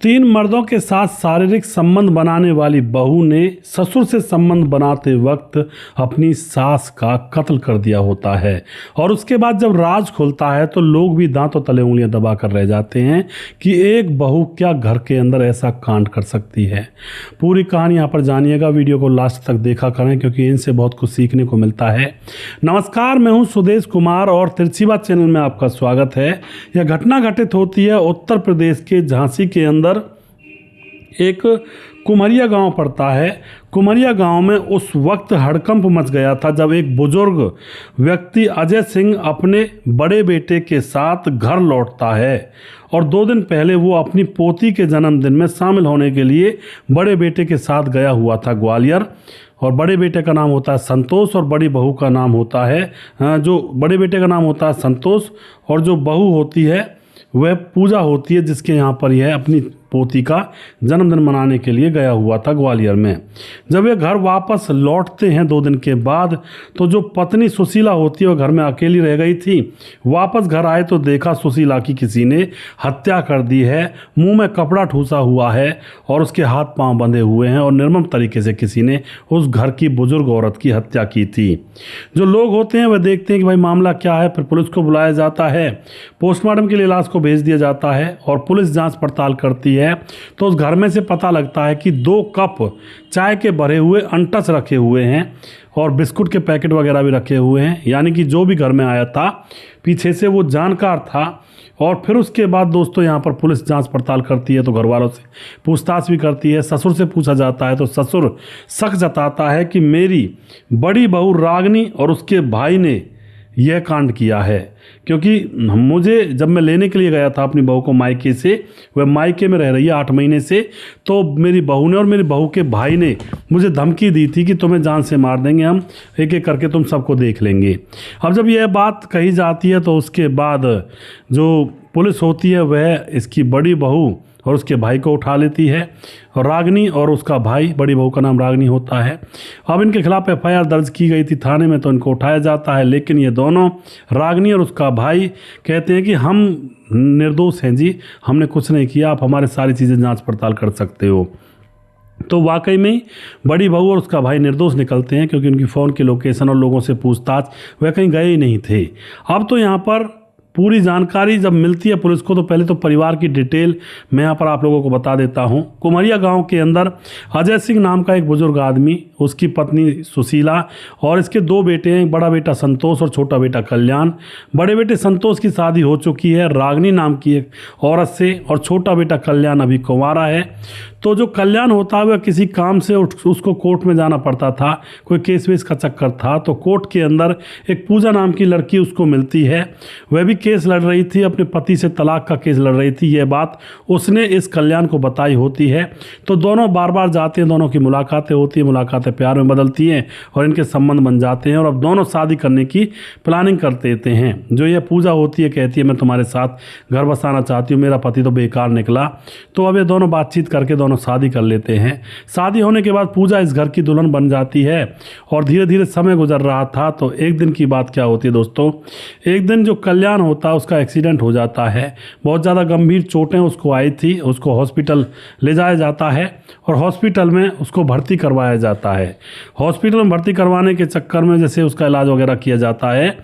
तीन मर्दों के साथ शारीरिक संबंध बनाने वाली बहू ने ससुर से संबंध बनाते वक्त अपनी सास का कत्ल कर दिया होता है और उसके बाद जब राज खुलता है तो लोग भी दांतों तले उंगलियां दबा कर रह जाते हैं कि एक बहू क्या घर के अंदर ऐसा कांड कर सकती है। पूरी कहानी यहाँ पर जानिएगा, वीडियो को लास्ट तक देखा करें क्योंकि इनसे बहुत कुछ सीखने को मिलता है। नमस्कार, मैं हूँ सुदेश कुमार और तिरछीबा चैनल में आपका स्वागत है। यह घटना घटित होती है उत्तर प्रदेश के झांसी के अंदर एक कुमरिया गांव पड़ता है। कुमरिया गांव में उस वक्त हड़कंप मच गया था जब एक बुजुर्ग व्यक्ति अजय सिंह अपने बड़े बेटे के साथ घर लौटता है और 2 दिन पहले वो अपनी पोती के जन्मदिन में शामिल होने के लिए बड़े बेटे के साथ गया हुआ था ग्वालियर। और बड़े बेटे का नाम होता है संतोष और बड़ी बहू का नाम होता है जो बड़े बेटे का नाम होता है संतोष और जो बहू होती है वह पूजा होती है, जिसके यहाँ पर यह अपनी पोती का जन्मदिन मनाने के लिए गया हुआ था ग्वालियर में। जब वे घर वापस लौटते हैं 2 दिन के बाद तो जो पत्नी सुशीला होती है वह घर में अकेली रह गई थी। वापस घर आए तो देखा सुशीला की किसी ने हत्या कर दी है, मुंह में कपड़ा ठूसा हुआ है और उसके हाथ पांव बंधे हुए हैं और निर्मम तरीके से किसी ने उस घर की बुजुर्ग औरत की हत्या की थी। जो लोग होते हैं वह देखते हैं कि भाई मामला क्या है, फिर पुलिस को बुलाया जाता है, पोस्टमार्टम के लिए लाश को भेज दिया जाता है और पुलिस जाँच पड़ताल करती है। तो उस घर में से पता लगता है कि 2 कप चाय के भरे हुए अंटस रखे हुए हैं और बिस्कुट के पैकेट वगैरह भी रखे हुए हैं, यानी कि जो भी घर में आया था पीछे से वो जानकार था। और फिर उसके बाद दोस्तों यहाँ पर पुलिस जांच पड़ताल करती है तो घर वालों से पूछताछ भी करती है। ससुर से पूछा जाता है तो ससुर शक जताता है कि मेरी बड़ी बहू रागनी और उसके भाई ने यह कांड किया है, क्योंकि मुझे जब मैं लेने के लिए गया था अपनी बहू को मायके से, वह मायके में रह रही है 8 महीने से, तो मेरी बहू ने और मेरी बहू के भाई ने मुझे धमकी दी थी कि तुम्हें जान से मार देंगे, हम एक एक करके तुम सबको देख लेंगे। अब जब यह बात कही जाती है तो उसके बाद जो पुलिस होती है वह इसकी बड़ी बहू और उसके भाई को उठा लेती है और रागनी और उसका भाई, बड़ी बहू का नाम रागनी होता है। अब इनके खिलाफ FIR दर्ज की गई थी थाने में तो इनको उठाया जाता है, लेकिन ये दोनों रागनी और उसका भाई कहते हैं कि हम निर्दोष हैं जी, हमने कुछ नहीं किया, आप हमारे सारी चीज़ें जांच पड़ताल कर सकते हो। तो वाकई में बड़ी बहू और उसका भाई निर्दोष निकलते हैं क्योंकि उनकी फ़ोन की लोकेशन और लोगों से पूछताछ वह कहीं गए ही नहीं थे। अब तो यहाँ पर पूरी जानकारी जब मिलती है पुलिस को तो पहले तो परिवार की डिटेल मैं यहाँ पर आप लोगों को बता देता हूँ। कुमरिया गांव के अंदर अजय सिंह नाम का एक बुजुर्ग आदमी, उसकी पत्नी सुशीला और इसके 2 बेटे हैं, बड़ा बेटा संतोष और छोटा बेटा कल्याण। बड़े बेटे संतोष की शादी हो चुकी है रागनी नाम की एक औरत से और छोटा बेटा कल्याण अभी कुंवारा है। तो जो कल्याण होता है वह किसी काम से उसको कोर्ट में जाना पड़ता था, कोई केस वेस का चक्कर था, तो कोर्ट के अंदर एक पूजा नाम की लड़की उसको मिलती है। वह भी केस लड़ रही थी, अपने पति से तलाक का केस लड़ रही थी। यह बात उसने इस कल्याण को बताई होती है। तो दोनों बार बार जाते हैं, दोनों की मुलाकातें होती हैं, मुलाकातें प्यार में बदलती हैं और इनके संबंध बन जाते हैं और अब दोनों शादी करने की प्लानिंग कर देते हैं। जो यह पूजा होती है कहती है मैं तुम्हारे साथ घर बसाना चाहती हूँ, मेरा पति तो बेकार निकला। तो अब ये दोनों बातचीत करके दोनों शादी कर लेते हैं। शादी होने के बाद पूजा इस घर की दुल्हन बन जाती है और धीरे धीरे समय गुजर रहा था। तो एक दिन की बात क्या होती है दोस्तों, एक दिन जो कल्याण होता है उसका एक्सीडेंट हो जाता है, बहुत ज़्यादा गंभीर चोटें उसको आई थी, उसको हॉस्पिटल ले जाया जाता है और हॉस्पिटल में उसको भर्ती करवाया जाता है। हॉस्पिटल में भर्ती करवाने के चक्कर में जैसे उसका इलाज वगैरह किया जाता है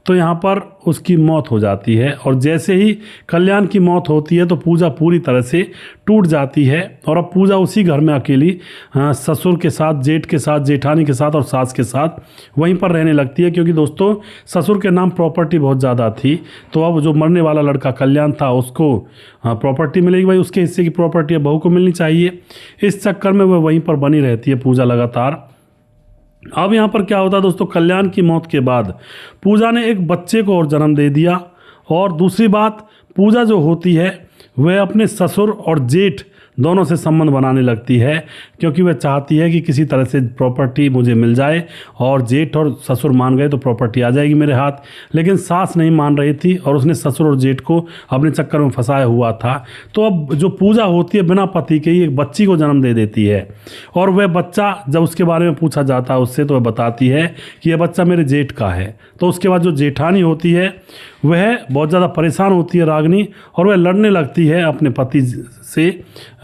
तो यहाँ पर उसकी मौत हो जाती है और जैसे ही कल्याण की मौत होती है तो पूजा पूरी तरह से टूट जाती है और अब पूजा उसी घर में अकेली ससुर के साथ, जेठ के साथ, जेठानी के साथ और सास के साथ वहीं पर रहने लगती है, क्योंकि दोस्तों ससुर के नाम प्रॉपर्टी बहुत ज़्यादा थी। तो अब जो मरने वाला लड़का कल्याण था उसको प्रॉपर्टी मिलेगी, भाई उसके हिस्से की प्रॉपर्टी बहू को मिलनी चाहिए। इस चक्कर में वह वहीं पर बनी रहती है पूजा लगातार। अब यहाँ पर क्या होता है दोस्तों, कल्याण की मौत के बाद पूजा ने एक बच्चे को और जन्म दे दिया और दूसरी बात पूजा जो होती है वह अपने ससुर और जेठ दोनों से संबंध बनाने लगती है, क्योंकि वह चाहती है कि किसी तरह से प्रॉपर्टी मुझे मिल जाए, और जेठ और ससुर मान गए तो प्रॉपर्टी आ जाएगी मेरे हाथ। लेकिन सास नहीं मान रही थी और उसने ससुर और जेठ को अपने चक्कर में फंसाया हुआ था। तो अब जो पूजा होती है बिना पति के ही एक बच्ची को जन्म दे देती है, और वह बच्चा जब उसके बारे में पूछा जाता है उससे, तो वह बताती है कि यह बच्चा मेरे जेठ का है। तो उसके बाद जो जेठानी होती है वह बहुत ज़्यादा परेशान होती है रागिनी, और वह लड़ने लगती है अपने पति से,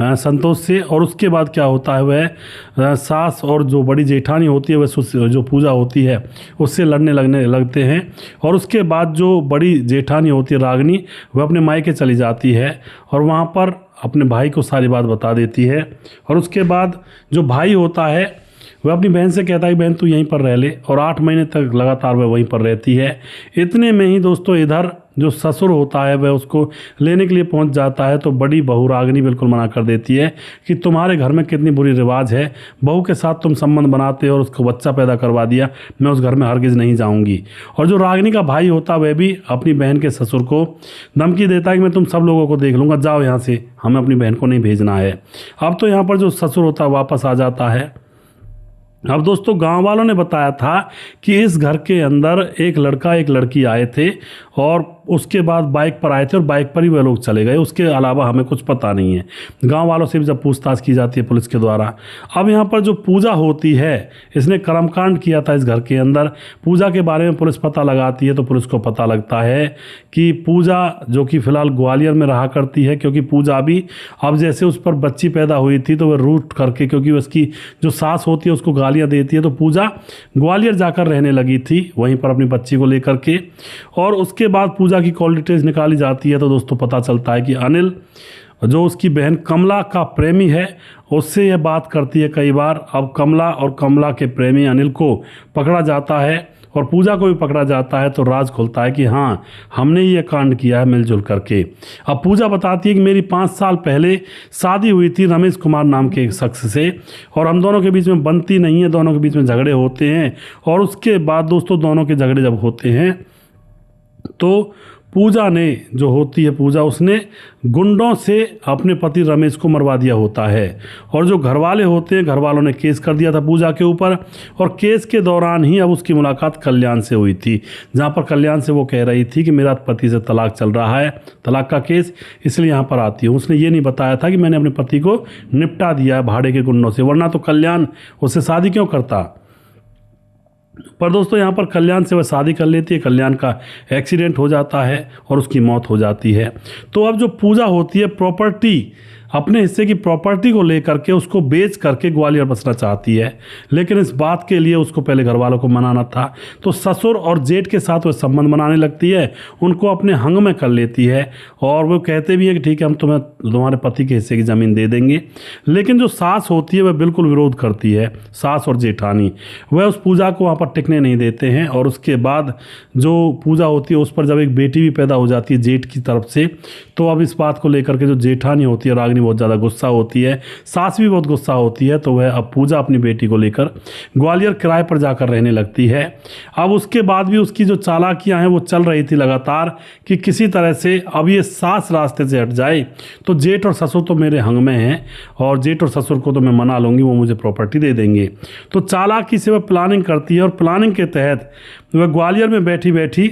संतोष से। और उसके बाद क्या होता है, वह सास और जो बड़ी जेठानी होती है वह जो पूजा होती है उससे लगने लगते हैं। और उसके बाद जो बड़ी जेठानी होती है रागिनी, वह अपने मायके चली जाती है और वहाँ पर अपने भाई को सारी बात बता देती है। और उसके बाद जो भाई होता है वह अपनी बहन से कहता है कि बहन तू यहीं पर रह ले, और 8 महीने तक लगातार वह वहीं पर रहती है। इतने में ही दोस्तों इधर जो ससुर होता है वह उसको लेने के लिए पहुंच जाता है। तो बड़ी बहू रागिनी बिल्कुल मना कर देती है कि तुम्हारे घर में कितनी बुरी रिवाज है, बहू के साथ तुम संबंध बनाते हो और उसको बच्चा पैदा करवा दिया, मैं उस घर में हरगिज़ नहीं जाऊंगी। और जो रागिनी का भाई होता है वह भी अपनी बहन के ससुर को धमकी देता है कि मैं तुम सब लोगों को देख लूँगा, जाओ यहाँ से, हमें अपनी बहन को नहीं भेजना है। अब तो यहाँ पर जो ससुर होता है वापस आ जाता है। अब दोस्तों गांव वालों ने बताया था कि इस घर के अंदर एक लड़का एक लड़की आए थे, और उसके बाद बाइक पर आए थे और बाइक पर ही वह लोग चले गए। उसके अलावा हमें कुछ पता नहीं है। गांव वालों से भी जब पूछताछ की जाती है पुलिस के द्वारा। अब यहाँ पर जो पूजा होती है, इसने कर्मकांड किया था इस घर के अंदर। पूजा के बारे में पुलिस पता लगाती है तो पुलिस को पता लगता है कि पूजा जो कि फ़िलहाल ग्वालियर में रहा करती है, क्योंकि पूजा भी अब जैसे उस पर बच्ची पैदा हुई थी तो वह रूठ करके, क्योंकि उसकी जो सास होती है उसको गालियाँ देती है, तो पूजा ग्वालियर जाकर रहने लगी थी वहीं पर अपनी बच्ची को लेकर के। और उसके बाद पूजा की कॉल डिटेल्स निकाली जाती है तो दोस्तों पता चलता है कि अनिल जो उसकी बहन कमला का प्रेमी है उससे यह बात करती है कई बार। अब कमला और कमला के प्रेमी अनिल को पकड़ा जाता है और पूजा को भी पकड़ा जाता है। तो राज खुलता है कि हाँ, हमने ये कांड किया है मिलजुल करके। अब पूजा बताती है कि मेरी 5 साल पहले शादी हुई थी रमेश कुमार नाम के एक शख्स से, और हम दोनों के बीच में बनती नहीं है, दोनों के बीच में झगड़े होते हैं। और उसके बाद दोस्तों दोनों के झगड़े जब होते हैं तो पूजा ने जो होती है पूजा उसने गुंडों से अपने पति रमेश को मरवा दिया होता है। और जो घर वाले होते हैं, घर वालों ने केस कर दिया था पूजा के ऊपर, और केस के दौरान ही अब उसकी मुलाकात कल्याण से हुई थी, जहां पर कल्याण से वो कह रही थी कि मेरा पति से तलाक चल रहा है, तलाक का केस, इसलिए यहाँ पर आती हूँ। उसने ये नहीं बताया था कि मैंने अपने पति को निपटा दिया है भाड़े के गुंडों से, वरना तो कल्याण उससे शादी क्यों करता। पर दोस्तों यहाँ पर कल्याण से वह शादी कर लेती है, कल्याण का एक्सीडेंट हो जाता है और उसकी मौत हो जाती है। तो अब जो पूजा होती है प्रॉपर्टी, अपने हिस्से की प्रॉपर्टी को लेकर के उसको बेच करके ग्वालियर बसना चाहती है, लेकिन इस बात के लिए उसको पहले घर वालों को मनाना था। तो ससुर और जेठ के साथ वह संबंध बनाने लगती है, उनको अपने हंग में कर लेती है, और वो कहते भी है कि ठीक है हम तुम्हें तुम्हारे पति के हिस्से की ज़मीन दे देंगे। लेकिन जो सास होती है वह बिल्कुल विरोध करती है, सास और जेठानी, वह उस पूजा को वहाँ पर टिकने नहीं देते हैं। और उसके बाद जो पूजा होती है उस पर जब एक बेटी भी पैदा हो जाती है जेठ की तरफ से, तो अब इस बात को लेकर के जो जेठानी होती है रागिनी बहुत ज़्यादा गुस्सा होती है, सास भी बहुत गुस्सा होती है। तो वह अब पूजा अपनी बेटी को लेकर ग्वालियर किराए पर जाकर रहने लगती है। अब उसके बाद भी उसकी जो चालाकियां हैं वो चल रही थी लगातार कि किसी तरह से अब ये सास रास्ते से हट जाए। तो जेठ और ससुर तो मेरे हंग में हैं, और जेठ और ससुर को तो मैं मना लूँगी, वो मुझे प्रॉपर्टी दे देंगे। तो चालाकी से वह प्लानिंग करती है, और प्लानिंग के तहत वह ग्वालियर में बैठी बैठी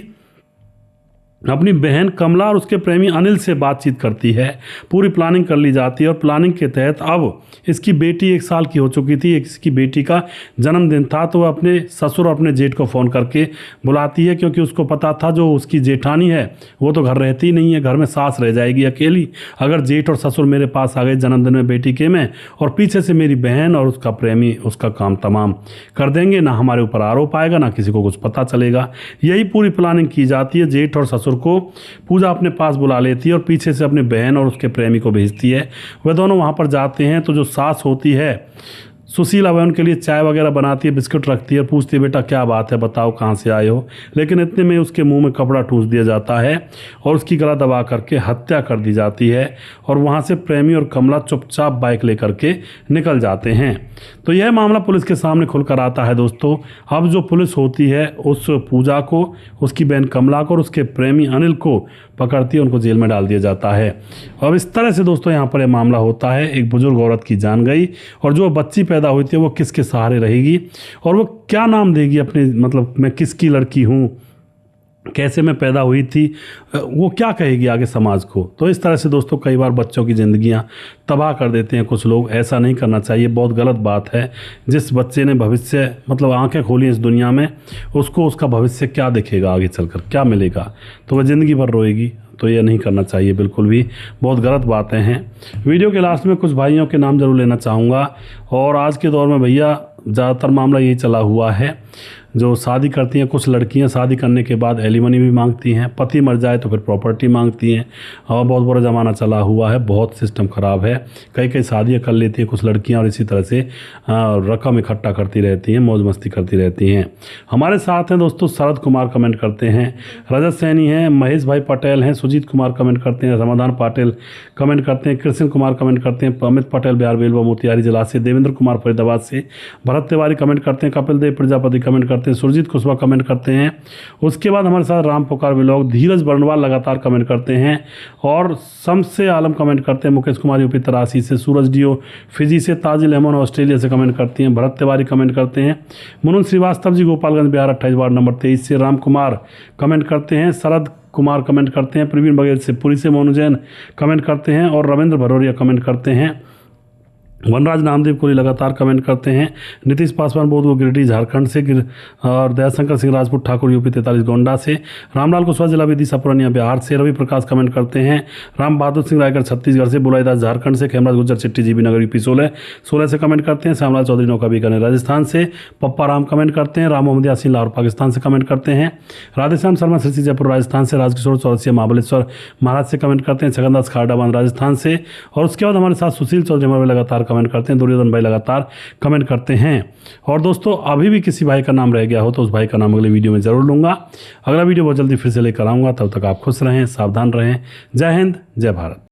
अपनी बहन कमला और उसके प्रेमी अनिल से बातचीत करती है। पूरी प्लानिंग कर ली जाती है, और प्लानिंग के तहत अब इसकी बेटी 1 साल की हो चुकी थी, इसकी बेटी का जन्मदिन था। तो वह अपने ससुर और अपने जेठ को फ़ोन करके बुलाती है, क्योंकि उसको पता था जो उसकी जेठानी है वो तो घर रहती ही नहीं है, घर में सास रह जाएगी अकेली। अगर जेठ और ससुर मेरे पास आ गए जन्मदिन में बेटी के में, और पीछे से मेरी बहन और उसका प्रेमी उसका काम तमाम कर देंगे, ना हमारे ऊपर आरोप आएगा, ना किसी को कुछ पता चलेगा। यही पूरी प्लानिंग की जाती है। जेठ और ससुर को पूजा अपने पास बुला लेती है और पीछे से अपनी बहन और उसके प्रेमी को भेजती है। वह दोनों वहां पर जाते हैं। तो जो सास होती है सुशीला वह उनके लिए चाय वगैरह बनाती है, बिस्कुट रखती है, पूछती है बेटा क्या बात है, बताओ कहाँ से आए हो। लेकिन इतने में उसके मुंह में कपड़ा ठूंस दिया जाता है और उसकी गला दबा करके हत्या कर दी जाती है। और वहाँ से प्रेमी और कमला चुपचाप बाइक लेकर के निकल जाते हैं। तो यह मामला पुलिस के सामने खुलकर आता है दोस्तों। अब जो पुलिस होती है उस पूजा को, उसकी बहन कमला को और उसके प्रेमी अनिल को पकड़ती है, उनको जेल में डाल दिया जाता है। अब इस तरह से दोस्तों यहाँ पर यह मामला होता है। एक बुजुर्ग औरत की जान गई और जो बच्ची पैदा हुई थी वो किसके सहारे रहेगी और वो क्या नाम देगी अपने, मतलब मैं किसकी लड़की हूँ, कैसे मैं पैदा हुई थी, वो क्या कहेगी आगे समाज को। तो इस तरह से दोस्तों कई बार बच्चों की ज़िंदगियां तबाह कर देते हैं कुछ लोग। ऐसा नहीं करना चाहिए, बहुत गलत बात है। जिस बच्चे ने भविष्य मतलब आंखें खोली इस दुनिया में, उसको उसका भविष्य क्या दिखेगा, आगे चलकर क्या मिलेगा, तो वह ज़िंदगी भर रोएगी। तो ये नहीं करना चाहिए बिल्कुल भी, बहुत गलत बातें हैं। वीडियो के लास्ट में कुछ भाइयों के नाम जरूर लेना चाहूँगा। और आज के दौर में भैया ज़्यादातर मामला यही चला हुआ है, जो शादी करती हैं कुछ लड़कियां, शादी करने के बाद एलिमनी भी मांगती हैं, पति मर जाए तो फिर प्रॉपर्टी मांगती हैं। और बहुत बुरा ज़माना चला हुआ है, बहुत सिस्टम ख़राब है। कई शादियां कर लेती हैं कुछ लड़कियां और इसी तरह से रकम इकट्ठा करती रहती हैं, मौज मस्ती करती रहती हैं। हमारे साथ हैं दोस्तों शरद कुमार कमेंट करते हैं, रजत सैनी हैं, महेश भाई पटेल हैं, सुजीत कुमार कमेंट करते हैं, समाधान पाटिल कमेंट करते हैं, कृष्ण कुमार कमेंट करते हैं, अमित पटेल बिहार बेलवा मोतिहारी जिला से, देवेंद्र कुमार फरीदाबाद से, भरत तिवारी कमेंट करते हैं, कपिल देव प्रजापति कमेंट करते हैं, सुरजीत कुशवाहा कमेंट करते हैं। उसके बाद हमारे साथ राम पुकार व्लॉग, धीरज बर्नवाल लगातार कमेंट करते हैं और शम्से आलम कमेंट करते हैं, मुकेश कुमार यूपी तरासी से, सूरज डीओ फिजी से, ताजिल अहमद ऑस्ट्रेलिया से कमेंट करती हैं, भरत तिवारी कमेंट करते हैं, मुनुन श्रीवास्तव जी गोपालगंज बिहार 28 वार्ड नंबर 23 से, राम कुमार कमेंट करते हैं, शरद कुमार कमेंट करते हैं, प्रवीण बघेल से पुरी से, मोनू जैन कमेंट करते हैं और रविंद्र भरोरिया कमेंट करते हैं। वनराज नामदेव कोहली लगातार कमेंट करते हैं, नीतीश पासवान बोधगो गिरिडीह झारखंड से, और दयाशंकर सिंह राजपूत ठाकुर यूपी 43 गोंडा से, रामलाल कुशवाहा जिला विदिशा पुरानिया बिहार से, रवि प्रकाश कमेंट करते हैं, राम बहादुर सिंह रायगढ़ छत्तीसगढ़ से, बुलाईदास झारखंड से, खेमराज गुज्जर चिट्टी जीबी नगर यूपी 16 से कमेंट करते हैं, श्यामलाल चौधरी नौका बीकानेर राजस्थान से, पप्पा राम कमेंट करते हैं, राम मोहम्मद यासीन लाहौर पाकिस्तान से कमेंट करते हैं, राधेश्याम शर्मा सिरसी जयपुर राजस्थान से, राजकिशोर चौरसिया महाबलेश्वर महाराज से कमेंट करते हैं, छगनदास खारडाबाद राजस्थान से। और उसके बाद हमारे साथ सुशील चौधरी हमारे लगातार कमेंट करते हैं, दुर्योधन भाई लगातार कमेंट करते हैं। और दोस्तों अभी भी किसी भाई का नाम रह गया हो तो उस भाई का नाम अगले वीडियो में जरूर लूंगा। अगला वीडियो बहुत जल्दी फिर से लेकर आऊंगा, तब तक आप खुश रहें, सावधान रहें। जय हिंद, जय भारत।